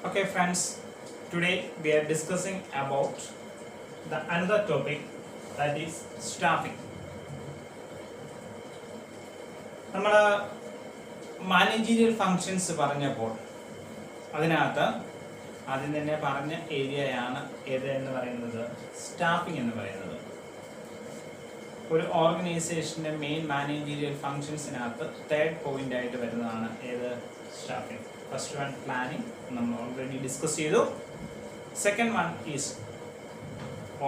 Okay friends, today we are discussing about the another topic, that is staffing. നമ്മൾ managerial functions പറഞ്ഞപ്പോൾ അതിനകത്ത് ആദ്യം തന്നെ പറഞ്ഞ ഏരിയയാണ് ഏത് എന്ന് പറയുന്നത് സ്റ്റാഫിംഗ് എന്ന് പറയുന്നത്. ഒരു ഓർഗനൈസേഷന്റെ മെയിൻ മാനേജീരിയൽ ഫങ്ഷൻസിനകത്ത് തേർഡ് പോയിന്റ് ആയിട്ട് വരുന്നതാണ് ഏത് സ്റ്റാഫിംഗ്. ഫസ്റ്റ് വൺ പ്ലാനിങ്, നമ്മൾ ഓൾറെഡി ഡിസ്കസ് ചെയ്തു. സെക്കൻഡ് വൺ ഈസ്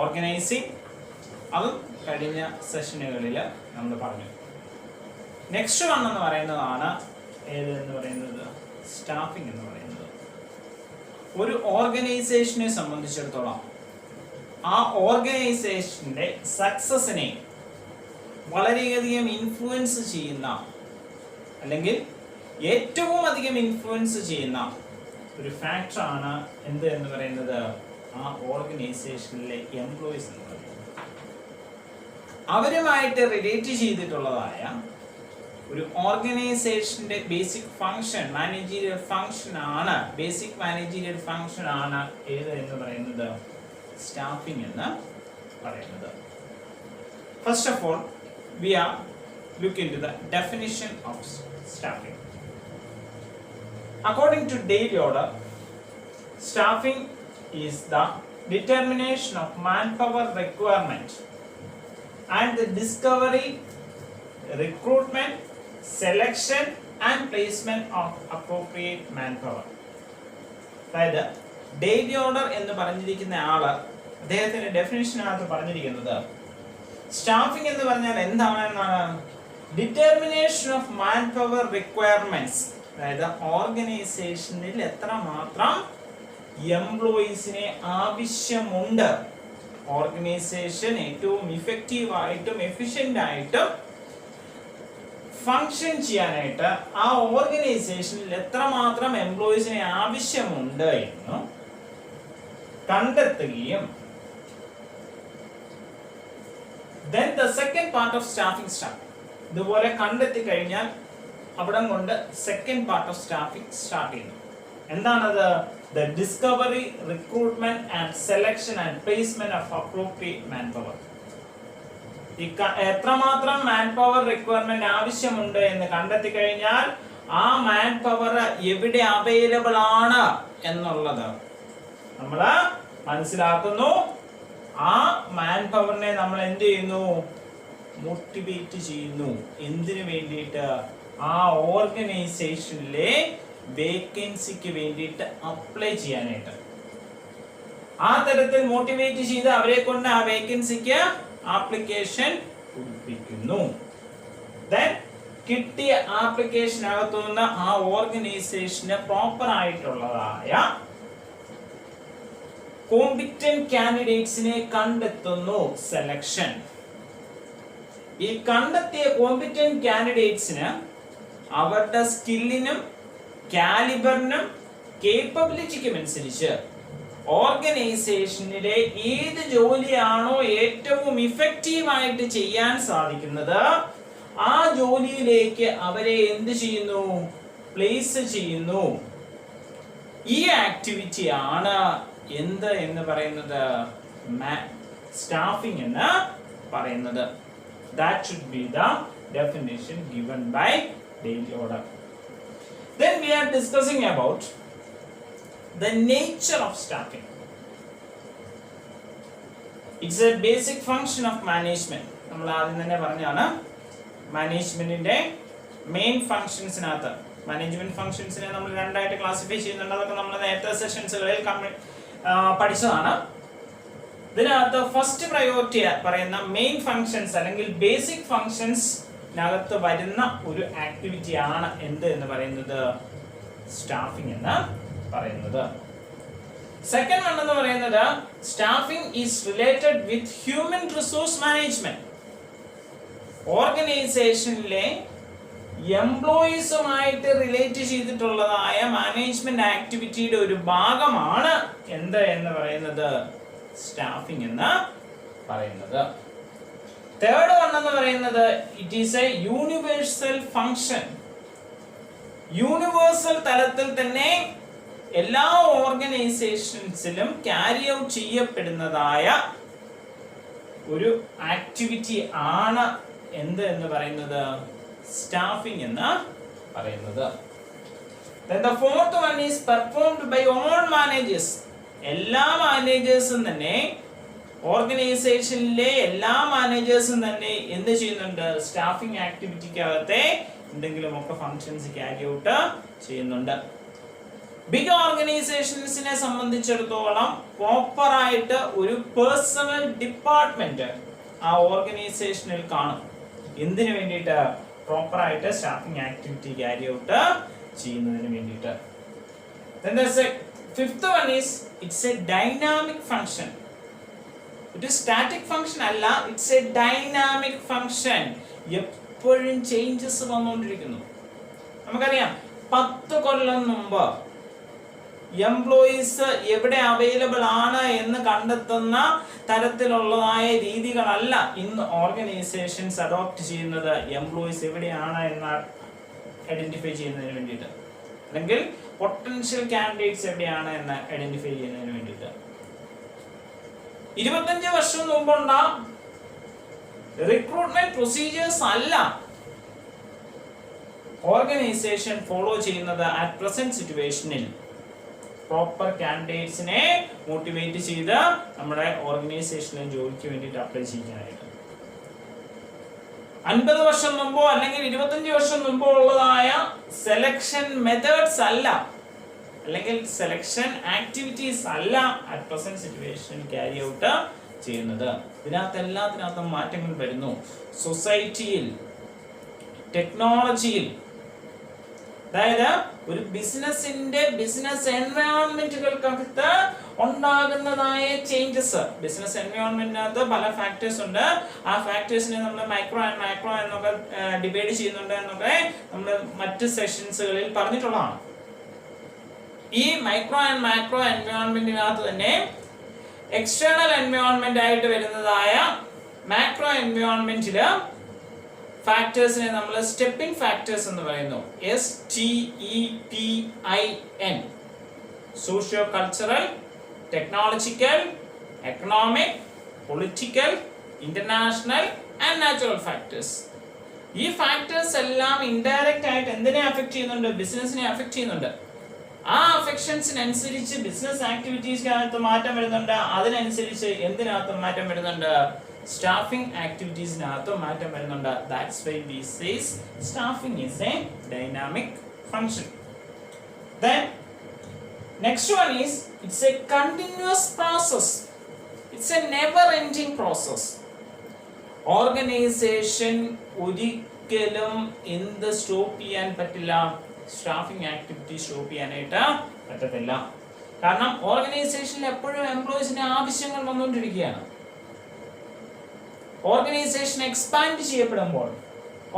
ഓർഗനൈസിങ്, അതും കഴിഞ്ഞ സെഷനുകളിൽ നമ്മൾ പറഞ്ഞു. നെക്സ്റ്റ് വൺ എന്ന് പറയുന്നതാണ് ഏത് എന്ന് പറയുന്നത് സ്റ്റാഫിംഗ് എന്ന് പറയുന്നത്. ഒരു ഓർഗനൈസേഷനെ സംബന്ധിച്ചിടത്തോളം ആ ഓർഗനൈസേഷന്റെ സക്സസിനെ വളരെയധികം ഇൻഫ്ലുവൻസ് ചെയ്യുന്ന, അല്ലെങ്കിൽ ഏറ്റവും അധികം ഇൻഫ്ലുവൻസ് ചെയ്യുന്ന ഒരു ഫാക്ടറാണ് എന്ത് എന്ന് പറയുന്നത് ആ ഓർഗനൈസേഷനിലെ എംപ്ലോയീസ് എന്ന് പറയുന്നത്. അവരുമായിട്ട് റിലേറ്റ് ചെയ്തിട്ടുള്ളതായ ഒരു ഓർഗനൈസേഷന്റെ ബേസിക് ഫങ്ഷൻ, മാനേജീരിയൽ ഫങ്ഷൻ ആണ്, ബേസിക് മാനേജീരിയൽ ഫങ്ഷൻ ആണ് ഏത് എന്ന് പറയുന്നത് സ്റ്റാഫിംഗ് എന്ന് പറയുന്നത്. First of all we are look into the definition of staffing. According to Daily Order, staffing is the determination of manpower requirement and the discovery, recruitment, selection and placement of appropriate manpower. അതായത് daily order എന്ന് പറഞ്ഞിരിക്കുന്ന ആള് അദ്ദേഹത്തിന്റെ ഡെഫിനിഷനകത്ത് പറഞ്ഞിരിക്കുന്നത് staffing എന്ന് പറഞ്ഞാൽ എന്താണെന്നാണ് determination of man power requirements. അതായത് ഓർഗനൈസേഷനിൽ എത്രമാത്രം എംപ്ലോയീസിനെ ആവശ്യമുണ്ട്, ഓർഗനൈസേഷൻ ഏറ്റവും ഇഫക്റ്റീവായിട്ടും എഫിഷ്യന്റ് ആയിട്ടും ഫങ്ഷൻ ചെയ്യാനായിട്ട് ആ ഓർഗനൈസേഷനിൽ എത്രമാത്രം എംപ്ലോയീസിനെ ആവശ്യമുണ്ട് എന്ന് കണ്ടെത്തുകയും then the second part of staffing start. ഇതുപോലെ കണ്ടെത്തി കഴിഞ്ഞാൽ അവിടം കൊണ്ട് second part of staffing start ചെയ്യുന്നു. എന്താണത്? the discovery, recruitment and selection and placement of appropriate manpower. എത്രമാത്രം മാൻ പവർ റിക്വയർമെന്റ് ആവശ്യമുണ്ട് എന്ന് കണ്ടെത്തി കഴിഞ്ഞാൽ ആ മാൻ പവർ എവിടെ അവൈലബിൾ ആണ് എന്നുള്ളത് നമ്മൾ മനസ്സിലാക്കുന്നു. ആ മാൻ പവറിനെ നമ്മൾ എന്ത് ചെയ്യുന്നു? മോട്ടിവേറ്റ് ചെയ്യുന്നു. എന്തിനു വേണ്ടിയിട്ട്? ആ ഓർഗനൈസേഷനിലെ വേക്കൻസിക്ക് വേണ്ടിയിട്ട് അപ്ലൈ ചെയ്യാനായിട്ട്. ആ തരത്തിൽ മോട്ടിവേറ്റ് ചെയ്ത് അവരെ കൊണ്ട് ആ വേക്കൻസിക്ക് ആപ്ലിക്കേഷൻ കൊടുപ്പിക്കുന്നു. ദെൻ കിട്ടിയ ആപ്ലിക്കേഷൻ അകത്തുനിന്ന് ആ ഓർഗനൈസേഷന് പ്രോപ്പർ ആയിട്ടുള്ളതായ കോമ്പിറ്റന്റ് കാൻഡിഡേറ്റ്സിനെ കണ്ടെത്തുന്നു, സെലക്ഷൻ. ഈ കണ്ടെത്തിയ കോമ്പിറ്റന്റ് കാൻഡിഡേറ്റ്സിന് അവരുടെ സ്കില്ലിനും കാലിബറിനും കേപ്പബിലിറ്റിക്കും അനുസരിച്ച് ഓർഗനൈസേഷനിലെ ഏത് ജോലിയാണോ ഏറ്റവും ഇഫക്റ്റീവായിട്ട് ചെയ്യാൻ സാധിക്കുന്നത് ആ ജോലിയിലേക്ക് അവരെ എന്ത് ചെയ്യുന്നു? പ്ലേസ് ചെയ്യുന്നു. ഈ ആക്ടിവിറ്റി ആണ് എന്ത് എന്ന് പറയുന്നത് സ്റ്റാഫിംഗ് എന്ന് പറയുന്നത്. That should be the definition given by Daily Order. Then we are discussing about the nature of staffing. It's a basic function of management. നമ്മൾ ആദ്യം തന്നെ പറഞ്ഞാണ് മാനേജ്മെന്റിന്റെ മെയിൻ ഫങ്ഷൻസിനകത്ത് മാനേജ്മെന്റ് ഫങ്ഷൻസിനെ നമ്മൾ രണ്ടായിട്ട് ക്ലാസിഫൈ ചെയ്യുന്നുണ്ട്. അതൊക്കെ നമ്മൾ നേരത്തെ സെഷൻസുകളിൽ പഠിച്ചതാണ്. ഇതിനകത്ത് ഫസ്റ്റ് പ്രയോറിറ്റി പറയുന്ന മെയിൻ ഫങ്ഷൻസ് അല്ലെങ്കിൽ ബേസിക് ഫങ്ഷൻസിനകത്ത് വരുന്ന ഒരു ആക്ടിവിറ്റി ആണ് എന്ത് എന്ന് പറയുന്നത് സ്റ്റാഫിംഗ് എന്ന് പറയുന്നത്. സെക്കൻഡ് വൺ എന്ന് പറയുന്നത് staffing is related with human resource management. ഓർഗനൈസേഷനിലെ എംപ്ലോയീസുമായിട്ട് റിലേറ്റ് ചെയ്തിട്ടുള്ളതായ മാനേജ്മെന്റ് ആക്ടിവിറ്റിയുടെ ഒരു ഭാഗമാണ് എന്ത് എന്ന് പറയുന്നത് സ്റ്റാഫിംഗ് എന്ന് പറയുന്നത്. തേർഡ് വൺ എന്ന് പറയുന്നത് it is A universal function. Universal തലത്തിൽ തന്നെ എല്ലാ ഓർഗനൈസേഷൻസിലും ക്യാരി ഔട്ട് ചെയ്യപ്പെടുന്നതായ ഒരു ആക്ടിവിറ്റി ആണ് എന്ത് എന്ന് പറയുന്നത്? സ്റ്റാഫിംഗ് എന്ന് പറയുന്നത്. Then the fourth one is performed by all managers. എല്ലാ മാനേജേഴ്സും തന്നെ, ഓർഗനൈസേഷനിലെ എല്ലാ മാനേജേഴ്സും തന്നെ എന്ത് ചെയ്യുന്നുണ്ട്? സ്റ്റാഫിംഗ് ആക്ടിവിറ്റിക്കകത്തെ എന്തെങ്കിലുമൊക്കെ ഫങ്ഷൻസ് ക്യാരി ഔട്ട് ചെയ്യുന്നുണ്ട്. ബിഗ് ഓർഗനൈസേഷൻസിനെ സംബന്ധിച്ചിടത്തോളം പ്രോപ്പർ ആയിട്ട് ഒരു പേഴ്സണൽ ഡിപ്പാർട്ട്മെന്റ് ആ ഓർഗനൈസേഷനിൽ കാണും. എന്തിനു വേണ്ടിയിട്ട്? പ്രോപ്പർ ആയിട്ട് സ്റ്റാഫിംഗ് ആക്ടിവിറ്റി ക്യാരി ഔട്ട് ചെയ്യുന്നതിന് വേണ്ടിയിട്ട്. Then the fifth one is it's a dynamic function. It is static function അല്ല, it's a dynamic function. എപ്പോഴും ചേഞ്ചസ് വന്നുകൊണ്ടിരിക്കുന്നു. നമുക്കറിയാം 10 കൊല്ലം മുമ്പ് എംപ്ലോയീസ് എവിടെ അവൈലബിൾ ആണ് എന്ന് കണ്ടെത്തുന്ന തരത്തിലുള്ളതായ രീതികളല്ല ഇന്ന് ഓർഗനൈസേഷൻസ് അഡോപ്റ്റ് ചെയ്യുന്നത്. എംപ്ലോയീസ് എവിടെയാണ് എന്ന് ഐഡന്റിഫൈ ചെയ്യുന്നതിന് വേണ്ടിയിട്ട്, അല്ലെങ്കിൽ പൊട്ടൻഷ്യൽ കാൻഡിഡേറ്റ്സ് എവിടെയാണ് എന്ന് ഐഡന്റിഫൈ ചെയ്യുന്നതിന് വേണ്ടിയിട്ട്. 25 വർഷം മുമ്പുള്ള റിക്രൂട്ട്മെന്റ് പ്രൊസീജിയേഴ്സ് അല്ല ഓർഗനൈസേഷൻ ഫോളോ ചെയ്യുന്നത്. അറ്റ് പ്രസന്റ് സിറ്റുവേഷനിൽ പ്രോപ്പർ കാൻഡിഡേറ്റ്സിനെ മോട്ടിവേറ്റ് ചെയ്ത് നമ്മുടെ ഓർഗനൈസേഷനിൽ ജോലിക്ക് വേണ്ടിയിട്ട് അപ്ലൈ ചെയ്യാനായിട്ട്. 50 വർഷം മുമ്പോ അല്ലെങ്കിൽ 25 വർഷം മുമ്പോ ഉള്ളതായ സെലക്ഷൻ മെത്തേഡ്സ് അല്ല, അല്ലെങ്കിൽ സെലക്ഷൻ ആക്ടിവിറ്റീസ് അല്ല അറ്റ് പ്രസന്റ് സിറ്റുവേഷനിൽ ക്യാരി ഔട്ട് ചെയ്യുന്നത്. എല്ലാത്തിനകത്തും മാറ്റങ്ങൾ വരുന്നു. സൊസൈറ്റിയിൽ, ടെക്നോളജിയിൽ, അതായത് ഒരു ബിസിനസ് എൻവയോൺമെന്റുകൾക്കകത്ത് ഉണ്ടാകുന്നതായ ചേഞ്ചസ്. ബിസിനസ് എൻവയോൺമെന്റിനകത്ത് പല ഫാക്ടേഴ്സ് ഉണ്ട്. ആ ഫാക്ടേഴ്സിനെ നമ്മൾ മൈക്രോ ആൻഡ് മാക്രോ എന്നൊക്കെ ഡിവൈഡ് ചെയ്യുന്നുണ്ട് എന്നൊക്കെ നമ്മൾ മറ്റ് സെഷൻസുകളിൽ പറഞ്ഞിട്ടുള്ളതാണ്. ഈ മൈക്രോ ആൻഡ് മാക്രോ എൻവയോൺമെന്റിനകത്ത് തന്നെ എക്സ്റ്റേണൽ എൻവയോൺമെന്റ് ആയിട്ട് വരുന്നതായ മാക്രോ എൻവയോൺമെന്റില് ഫാക്ടേഴ്സിനെ നമ്മൾ സ്റ്റെപ്പിംഗ് ഫാക്ടേഴ്സ് എന്ന് പറയുന്നു. STEPIN. Socio cultural, technological, economic, political, international and natural factors. ഈ ഫാക്ടേഴ്സ് എല്ലാം ഇൻഡയറക്റ്റ് ആയിട്ട് എന്തിനെ അഫക്ട് ചെയ്യുന്നുണ്ട്? ബിസിനസിനെ അഫക്ട് ചെയ്യുന്നുണ്ട്. ആ അഫക്ഷൻസിനനുസരിച്ച് ബിസിനസ് ആക്ടിവിറ്റീസിനകത്ത് മാറ്റം വരുന്നുണ്ട്. അതിനനുസരിച്ച് എന്തിനകത്തും മാറ്റം വരുന്നുണ്ട്? സ്റ്റാഫിംഗ് ആക്ടിവിറ്റീസിനകത്തും മാറ്റം വരുന്നുണ്ട്. That's why we say staffing is a dynamic function. Then next one is it's a continuous process. It's a never ending process. Organization ഒരിക്കലും എന്ത് സ്റ്റോപ്പ് ചെയ്യാൻ പറ്റില്ല? സ്റ്റാഫിംഗ് ആക്ടിവിറ്റി സ്റ്റോപ്പ് ചെയ്യാനായിട്ട് പറ്റത്തില്ല. കാരണം ഓർഗനൈസേഷനിൽ എപ്പോഴും എംപ്ലോയീസിന്റെ ആവശ്യങ്ങൾ വന്നുകൊണ്ടിരിക്കുകയാണ്. ഓർഗനൈസേഷൻ എക്സ്പാൻഡ് ചെയ്യപ്പെടുമ്പോൾ,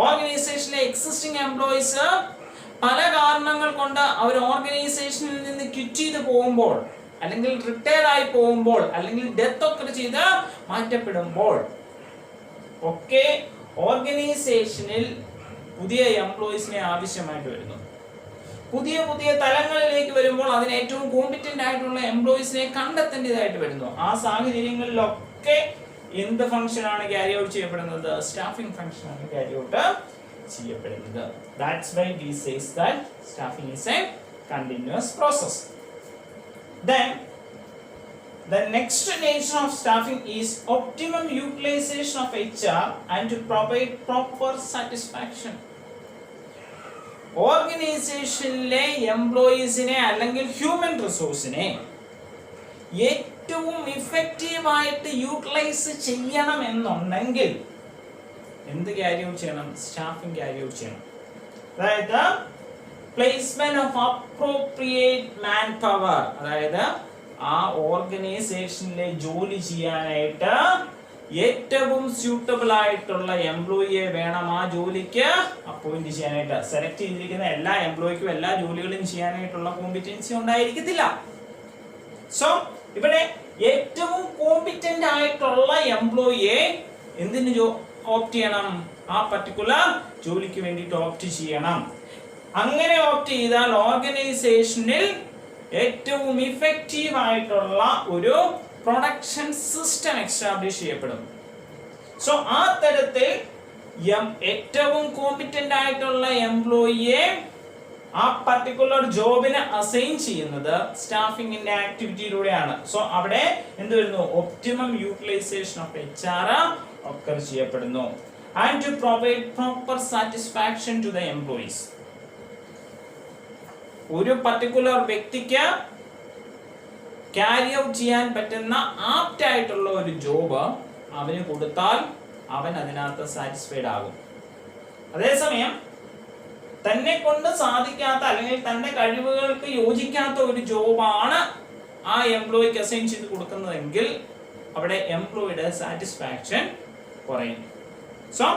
ഓർഗനൈസേഷനിലെ എക്സിസ്റ്റിംഗ് എംപ്ലോയീസ് പല കാരണങ്ങൾ കൊണ്ട് അവർ ഓർഗനൈസേഷനിൽ നിന്ന് ക്വിറ്റ് ചെയ്ത് പോകുമ്പോൾ, അല്ലെങ്കിൽ റിട്ടയർ ആയി പോകുമ്പോൾ, അല്ലെങ്കിൽ ഡെത്ത് ഒക്കെ ചെയ്ത് മാറ്റപ്പെടുമ്പോൾ ഒക്കെ ഓർഗനൈസേഷനിൽ പുതിയ എംപ്ലോയീസിനെ ആവശ്യമായിട്ട് വരുന്നു. പുതിയ പുതിയ തലങ്ങളിലേക്ക് വരുമ്പോൾ അതിന് ഏറ്റവും കോമ്പിറ്റന്റ് ആയിട്ടുള്ള എംപ്ലോയീസിനെ കണ്ടെത്തേണ്ടതായിട്ട് വരുന്നു. ആ സാഹചര്യങ്ങളിലൊക്കെ എന്ത് ഫംഗ്ഷൻ ആണ് ക്യാരി ഔട്ട് ചെയ്യപ്പെടുന്നത്? സ്റ്റാഫിംഗ് ഫംഗ്ഷൻ ആണ് ക്യാരി ഔട്ട് ചെയ്യപ്പെടുന്നത്. That's why we say that staffing is a continuous process. Then the next nature of staffing is optimum utilization of HR and to provide proper satisfaction. ഓർഗനൈസേഷനിലെ എംപ്ലോയീസിനെ അല്ലെങ്കിൽ human റിസോഴ്സിനെ ഏറ്റവും ഇഫക്റ്റീവായിട്ട് utilise ചെയ്യണം എന്നുണ്ടെങ്കിൽ എന്ത് carry out ചെയ്യണം? Staffing carry out ചെയ്യണം. അതായത് placement of appropriate man power, അതായത് ആ ഓർഗനൈസേഷനിലെ ജോലി ചെയ്യാനായിട്ട് ഏറ്റവും സ്യൂട്ടബിൾ ആയിട്ടുള്ള എംപ്ലോയിയെ വേണം ആ ജോലിക്ക് അപ്പോയിന്റ് ചെയ്യാനായിട്ട്. സെലക്ട് ചെയ്തിരിക്കുന്ന എല്ലാ എംപ്ലോയിക്കും എല്ലാ ജോലികളും ചെയ്യാനായിട്ടുള്ള കോമ്പിറ്റൻസി ഉണ്ടായിരിക്കത്തില്ല. സോ ഇവിടെ ഏറ്റവും കോമ്പിറ്റന്റ് ആയിട്ടുള്ള എംപ്ലോയിയെ എന്തിന് ഓപ്റ്റ് ചെയ്യണം? ആ പർട്ടിക്കുലർ ജോലിക്ക് വേണ്ടിയിട്ട് ഓപ്റ്റ് ചെയ്യണം. അങ്ങനെ ഓപ്റ്റ് ചെയ്താൽ ഓർഗനൈസേഷനിൽ ഏറ്റവും ഇഫക്റ്റീവ് ആയിട്ടുള്ള ഒരു പ്രൊഡക്ഷൻ സിസ്റ്റം എസ്റ്റാബ്ലിഷ് ചെയ്യപ്പെടും. സോ ആ തരത്തിൽ ഏറ്റവും കോമ്പിറ്റന്റ് ആയിട്ടുള്ള എംപ്ലോയിയെ ആ പർട്ടിക്കുലർ ജോബിനെ അസൈൻ ചെയ്യുന്നത് സ്റ്റാഫിംഗിന്റെ ആക്ടിവിറ്റിയിലൂടെയാണ്. സോ അവിടെ എന്ത് വരുന്നു? Optimum utilisation of HR occur ചെയ്യപ്പെടുന്നു. And to provide proper satisfaction to the employees. ഒരു പർട്ടിക്കുലർ വ്യക്തിക്ക് ക്യാരി ഔട്ട് ചെയ്യാൻ പറ്റുന്ന ആപ്റ്റ് ആയിട്ടുള്ള ഒരു ജോബ് അവന് കൊടുത്താൽ അവൻ അതിനകത്ത് സാറ്റിസ്ഫൈഡ് ആകും. അതേസമയം തന്നെ കൊണ്ട് സാധിക്കാത്ത അല്ലെങ്കിൽ തന്റെ കഴിവുകൾക്ക് യോജിക്കാത്ത ഒരു ജോബാണ് ആ എംപ്ലോയിക്ക് അസൈൻ ചെയ്ത് കൊടുക്കുന്നതെങ്കിൽ അവിടെ എംപ്ലോയിയുടെ സാറ്റിസ്ഫാക്ഷൻ കുറയും. സോ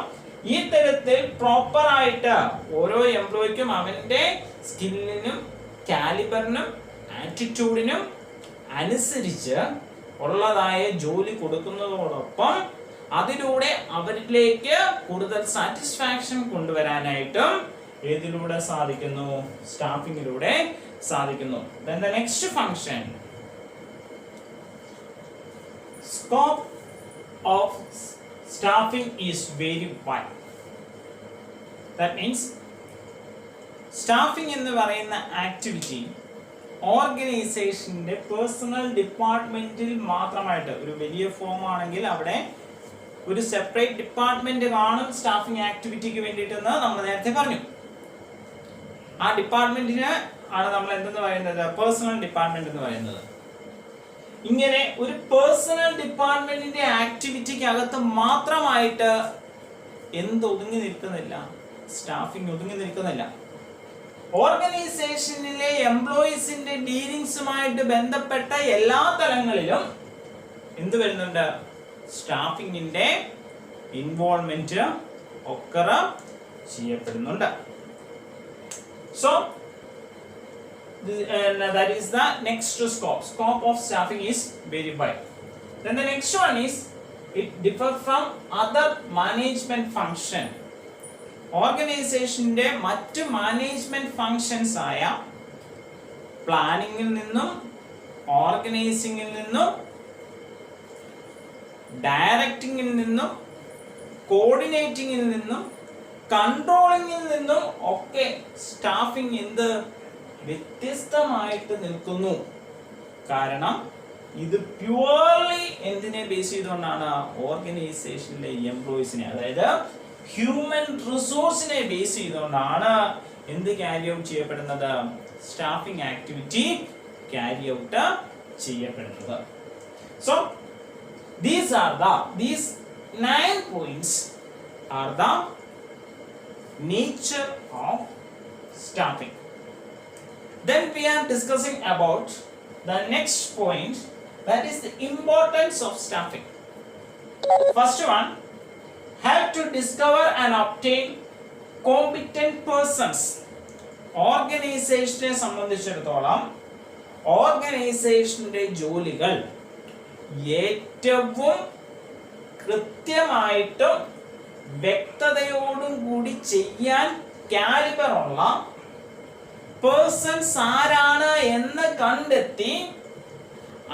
ഈ തരത്തിൽ പ്രോപ്പർ ആയിട്ട് ഓരോ എംപ്ലോയിക്കും അവന്റെ സ്കില്ലിനും കാലിബറിനും ആറ്റിറ്റ്യൂഡിനും അനുസരിച്ച് ഉള്ളതായ ജോലി കൊടുക്കുന്നതോടൊപ്പം അതിലൂടെ അവരിലേക്ക് കൂടുതൽ സാറ്റിസ്ഫാക്ഷൻ കൊണ്ടുവരാനായിട്ടും ഏതിലൂടെ സാധിക്കുന്നു? സ്റ്റാഫിംഗിലൂടെ സാധിക്കുന്നു. Then the next function, scope of staffing is very wide. That means staffing എന്ന് പറയുന്ന ആക്ടിവിറ്റി ഓർഗനൈസേഷന്റെ പേഴ്സണൽ ഡിപ്പാർട്ട്മെന്റിൽ മാത്രമായിട്ട്, ഒരു വലിയ ഫോം ആണെങ്കിൽ അവിടെ ഒരു സെപ്പറേറ്റ് ഡിപ്പാർട്ട്മെന്റ് കാണും സ്റ്റാഫിംഗ് ആക്ടിവിറ്റിക്ക് വേണ്ടിയിട്ടെന്ന് നമ്മൾ നേരത്തെ പറഞ്ഞു. ആ ഡിപ്പാർട്ട്മെന്റിന് ആണ് നമ്മൾ എന്തെന്ന് പറയുന്നത്? പേഴ്സണൽ ഡിപ്പാർട്ട്മെന്റ് എന്ന് പറയുന്നത്. ഇങ്ങനെ ഒരു പേഴ്സണൽ ഡിപ്പാർട്ട്മെന്റിന്റെ ആക്ടിവിറ്റിക്ക് അകത്ത് മാത്രമായിട്ട് ഒതുങ്ങി നിൽക്കുന്നില്ല, സ്റ്റാഫിംഗ് ഒതുങ്ങി നിൽക്കുന്നില്ല. ഓർഗനൈസേഷനിലെ എംപ്ലോയീസിന്റെ ഡീലിംഗ്സുമായിട്ട് ബന്ധപ്പെട്ട എല്ലാ തലങ്ങളിലും എന്ത് വരുന്നുണ്ട്? സ്റ്റാഫിംഗിന്റെ ഇൻവോൾവ്മെന്റ് ഒക്കർ ചെയ്യപ്പെടുന്നുണ്ട്. So that is the next scope. Scope of staffing is very wide. Then the next one is it differs from other management function. ഓർഗനൈസേഷന്റെ മറ്റ് മാനേജ്മെന്റ് ഫങ്ഷൻസ് ആയ പ്ലാനിങ്ങിൽ നിന്നും ഓർഗനൈസിംഗിൽ നിന്നും ഡയറക്റ്റിംഗിൽ നിന്നും കോർഡിനേറ്റിംഗിൽ നിന്നും കൺട്രോളിംഗിൽ നിന്നും ഒക്കെ സ്റ്റാഫിംഗ് വ്യത്യസ്തമായിട്ട് നിൽക്കുന്നു. കാരണം ഇത് പ്യുവർലി എന്തിനെ ബേസ് ചെയ്തുകൊണ്ടാണ്? ഓർഗനൈസേഷനിലെ എംപ്ലോയീസിനെ, അതായത് ഹ്യൂമൻ റിസോഴ്സിനെ ബേസ് ചെയ്തുകൊണ്ടാണ് എന്ത് ക്യാരി ഔട്ട് ചെയ്യപ്പെടുന്നത്? സ്റ്റാഫിംഗ് ആക്ടിവിറ്റി ക്യാരി ഔട്ട് ചെയ്യപ്പെടുന്നത്. So these 9 points are the nature of staffing. Then we are discussing about the next point, that is the importance of staffing. First one, have to discover and obtain competent persons. ഓർഗനൈസേഷനെ സംബന്ധിച്ചിടത്തോളം ഓർഗനൈസേഷന്റെ ജോലികൾ ഏറ്റവും കൃത്യമായിട്ടും വ്യക്തതയോടും കൂടി ചെയ്യാൻ calibre ഉള്ള persons ആരാണ് എന്ന് കണ്ടെത്തി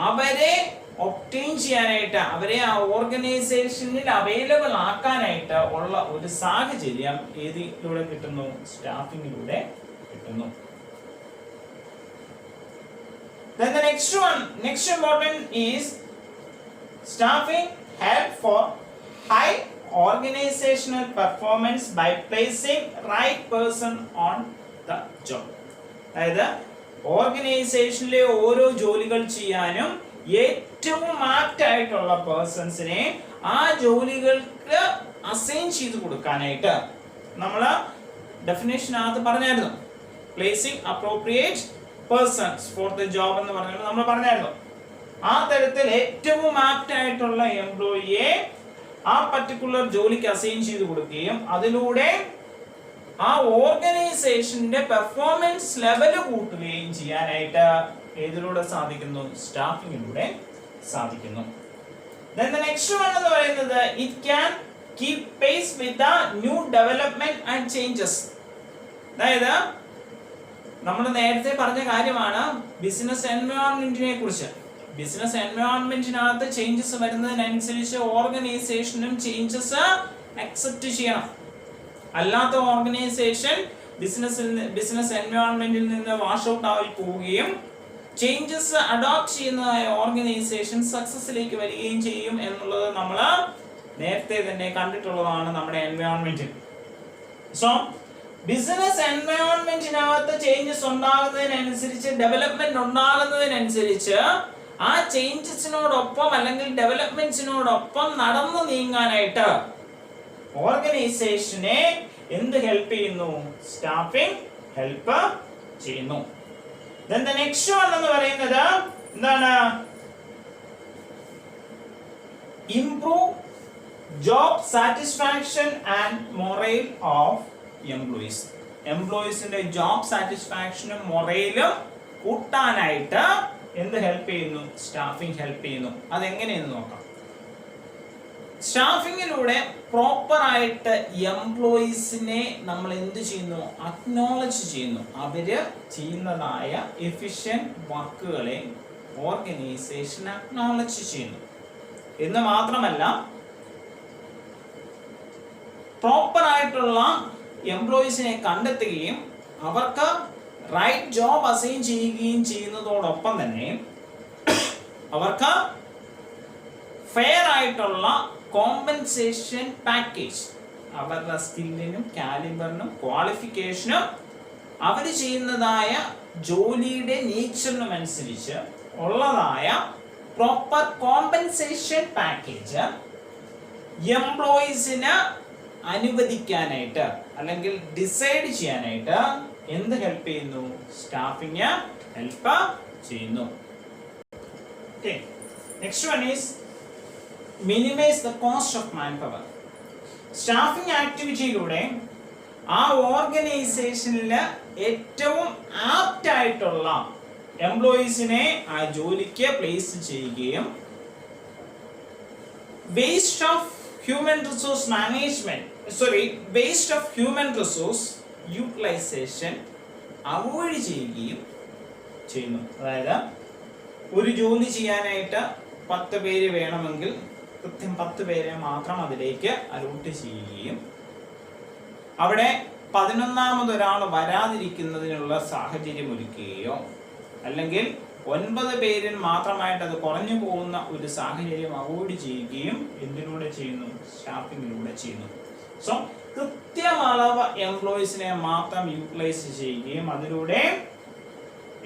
അവരെ ഒബ്റ്റെയിൻ ചെയ്യാനായിട്ട്, അവരെ ആ ഓർഗനൈസേഷനിൽ അവൈലബിൾ ആക്കാനായിട്ട് ഉള്ള ഒരു സാഹചര്യം ഏതിലൂടെ കിട്ടുന്നു? സ്റ്റാഫിംഗിലൂടെ കിട്ടുന്നു. Then the next important is staffing help for high organizational performance by placing right person on the job. അതായത് ഓർഗനൈസേഷനിലെ ഓരോ ജോലികൾ ചെയ്യാനും ഏറ്റവും ആപ്റ്റ് ആയിട്ടുള്ള പേഴ്സൺസിനെ ആ ജോലികൾക്ക് അസൈൻ ചെയ്ത് കൊടുക്കാനായിട്ട് നമ്മൾ ഡെഫിനേഷനകത്ത് പറഞ്ഞായിരുന്നു. Placing appropriate persons for the job എന്ന് പറഞ്ഞിട്ട് നമ്മൾ പറഞ്ഞായിരുന്നു. ആ തരത്തിൽ ഏറ്റവും ആപ്റ്റ് ആയിട്ടുള്ള എംപ്ലോയിയെ ആ പർട്ടിക്കുലർ ജോലിക്ക് അസൈൻ ചെയ്ത് കൊടുക്കുകയും അതിലൂടെ ആ ഓർഗനൈസേഷന്റെ പെർഫോമൻസ് ലെവൽ കൂട്ടുകയും ചെയ്യാനായിട്ട് ഏതിലൂടെ സാധിക്കുന്നു? സ്റ്റാഫിംഗിലൂടെ സാധിക്കുന്നു. Then the next one എന്ന് പറയുന്നത് it can keep pace with the new development and changes. അതായത് നമ്മൾ നേരത്തെ പറഞ്ഞ കാര്യമാണ് ബിസിനസ് എൻവയോൺമെന്റിനെ കുറിച്ച്. ബിസിനസ് എൻവയോൺമെന്റിനകത്ത് ചേഞ്ചസ് വരുന്നതിനനുസരിച്ച് ഓർഗനൈസേഷനും ചേഞ്ചസ് അക്സെപ്റ്റ് ചെയ്യണം. അല്ലാത്ത ഓർഗനൈസേഷൻ ബിസിനസ് എൻവയോൺമെന്റിൽ നിന്ന് വാഷ് ഔട്ട് ആയി പോവുകയും ചേഞ്ചസ് അഡോപ്റ്റ് ചെയ്യുന്നതായ ഓർഗനൈസേഷൻ സക്സസിലേക്ക് വരികയും ചെയ്യും എന്നുള്ളത് നമ്മൾ നേരത്തെ തന്നെ കണ്ടിട്ടുള്ളതാണ് നമ്മുടെ എൻവയോൺമെന്റിൽ. സോ ബിസിനസ് എൻവയോൺമെന്റിനകത്ത് ചേഞ്ചസ് ഉണ്ടാകുന്നതിനനുസരിച്ച്, ഡെവലപ്മെന്റ് ഉണ്ടാകുന്നതിനനുസരിച്ച് ആ ചേഞ്ചസിനോടൊപ്പം അല്ലെങ്കിൽ ഡെവലപ്മെന്റ്സിനോടൊപ്പം നടന്നു നീങ്ങാനായിട്ട് ഓർഗനൈസേഷനെ എന്ത് ഹെൽപ്പ് ചെയ്യുന്നു? സ്റ്റാഫിംഗ് ഹെൽപ്പ് ചെയ്യുന്നു. Then the next one എന്ന് പറയുന്നത് എന്താണ്? Improve job satisfaction and morale of employees. എംപ്ലോയീസിന്റെ ജോബ് സാറ്റിസ്ഫാക്ഷനും മൊറയിലും കൂട്ടാനായിട്ട് എന്ത് ഹെൽപ്പ് ചെയ്യുന്നു? സ്റ്റാഫിംഗ് ഹെൽപ്പ് ചെയ്യുന്നു. അതെങ്ങനെയെന്ന് നോക്കാം. സ്റ്റാഫിങ്ങിലൂടെ പ്രോപ്പർ ആയിട്ട് എംപ്ലോയീസിനെ നമ്മൾ എന്ത് ചെയ്യുന്നു? അക്നോളജ് ചെയ്യുന്നു. അവര് ചെയ്യുന്നതായ എഫിഷ്യന്റ് വർക്കുകളെ ഓർഗനൈസേഷൻ അക്നോളജ് ചെയ്യുന്നു എന്ന് മാത്രമല്ല, പ്രോപ്പർ ആയിട്ടുള്ള എംപ്ലോയീസിനെ കണ്ടെത്തുകയും അവർക്ക് റൈറ്റ് ജോബ് അസൈൻ ചെയ്യുകയും ചെയ്യുന്നതോടൊപ്പം തന്നെ അവർക്ക് ഫെയർ ആയിട്ടുള്ള കോമ്പൻസേഷൻ പാക്കേജ്, അവരുടെ സ്കില്ലിനും കാലിബറിനും ക്വാളിഫിക്കേഷനും അവർ ചെയ്യുന്നതായ ജോലിയുടെ നേച്ചറിനും അനുസരിച്ച് ഉള്ളതായ പ്രോപ്പർ കോമ്പൻസേഷൻ പാക്കേജ് എംപ്ലോയീസിന് അനുവദിക്കാനായിട്ട് അല്ലെങ്കിൽ ഡിസൈഡ് ചെയ്യാനായിട്ട് എന്ത് ഹെൽപ്പ് ചെയ്യുന്നു? സ്റ്റാഫിംഗ് ഹെൽപ്പ് ചെയ്യുന്നു. Okay. Next one is minimize the cost of manpower. Staffing ആക്ടിവിറ്റിയിലൂടെ ആ ഓർഗനൈസേഷനിൽ ഏറ്റവും ആപ്റ്റ് ആയിട്ടുള്ള എംപ്ലോയീസിനെ ആ ജോലിക്ക് പ്ലേസ് ചെയ്യുകയും waste of human resource utilization avoid ചെയ്യുകയും ചെയ്യുന്നു. അതായത് ഒരു ജോലി ചെയ്യാനായിട്ട് 10 പേര് വേണമെങ്കിൽ കൃത്യം 10 പേരെ മാത്രം അതിലേക്ക് അലോട്ട് ചെയ്യുകയും അവിടെ 11ാമതൊരാൾ വരാതിരിക്കുന്നതിനുള്ള സാഹചര്യം ഒരുക്കുകയോ അല്ലെങ്കിൽ 9 പേരിൽ മാത്രമായിട്ട് അത് കുറഞ്ഞു പോകുന്ന ഒരു സാഹചര്യം അവോയ്ഡ് ചെയ്യുകയും എന്തിലൂടെ ചെയ്യുന്നു? സ്റ്റാഫിങ്ങിലൂടെ ചെയ്യുന്നു. സോ കൃത്യമളവ് എംപ്ലോയീസിനെ മാത്രം യൂട്ടിലൈസ് ചെയ്യുകയും അതിലൂടെ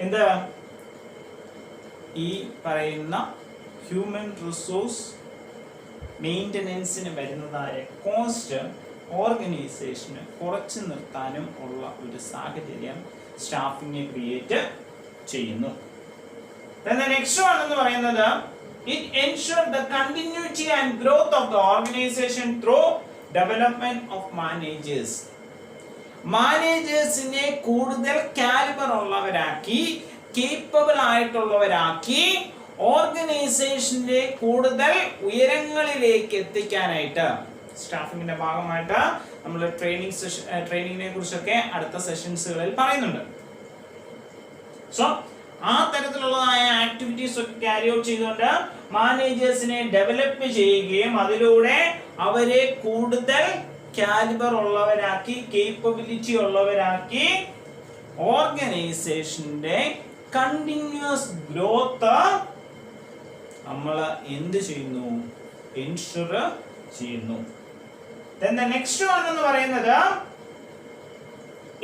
എന്ത് ഈ പറയുന്ന ഹ്യൂമൻ റിസോഴ്സ് മെയിൻ്റനൻസിന് വരുന്നതായ കോസ്റ്റ് ഓർഗനൈസേഷന് കുറച്ചു നിർത്താനും ഉള്ള ഒരു സാഹചര്യം സ്റ്റാഫിംഗ് ക്രിയേറ്റ് ചെയ്യുന്നു. Then the next one എന്ന് പറയുന്നത് it ensures the continuity and growth of the organization through development of managers. മാനേജേഴ്സിനെ കൂടുതൽ കാലിബർ ഉള്ളവരാക്കി, കേപ്പബിൾ ആയിട്ടുള്ളവരാക്കി ഓർഗനൈസേഷന്റെ കൂടുതൽ ഉയരങ്ങളിലേക്ക് എത്തിക്കാനായിട്ട് സ്റ്റാഫിങ്ങിന്റെ ഭാഗമായിട്ട് നമ്മൾ ട്രെയിനിങ്ങിനെ കുറിച്ചൊക്കെ അടുത്ത സെഷൻസുകളിൽ പറയുന്നുണ്ട്. സോ ആ തരത്തിലുള്ളതായ ആക്ടിവിറ്റീസ് ഒക്കെ ക്യാരി ഔട്ട് ചെയ്തുകൊണ്ട് മാനേജേഴ്സിനെ ഡെവലപ്പ് ചെയ്യുകയും അതിലൂടെ അവരെ കൂടുതൽ കാലിബർ ഉള്ളവരാക്കി, കേപ്പബിലിറ്റി ഉള്ളവരാക്കി ഓർഗനൈസേഷന്റെ കണ്ടിന്യൂസ് ഗ്രോത്ത് നമ്മൾ എന്ത് ചെയ്യുന്നു? എൻഷുർ ചെയ്യുന്നു. Then the next one എന്ന് പറയുന്നത്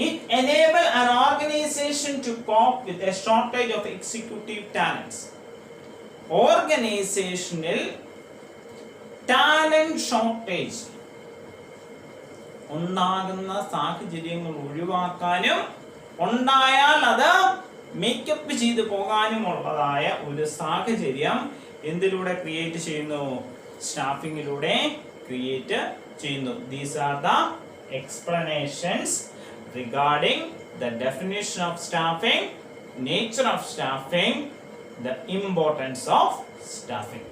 it enable an organization to cope with a shortage of executive talents. ഓർഗനൈസേഷനിൽ ടാലന്റ് ഷോർട്ടേജ് ഉണ്ടാകുന്ന സാഹചര്യങ്ങൾ ഒഴിവാക്കാനും ഉണ്ടായാൽ അത് മേക്കപ്പ് ചെയ്തു പോകാനുമുള്ളതായ ഒരു സാഹചര്യം എന്തിലൂടെ ക്രിയേറ്റ് ചെയ്യുന്നു? സ്റ്റാഫിങ്ങിലൂടെ ക്രിയേറ്റ് ചെയ്യുന്നു. These are the explanations regarding the definition of staffing, nature of staffing, the importance of staffing.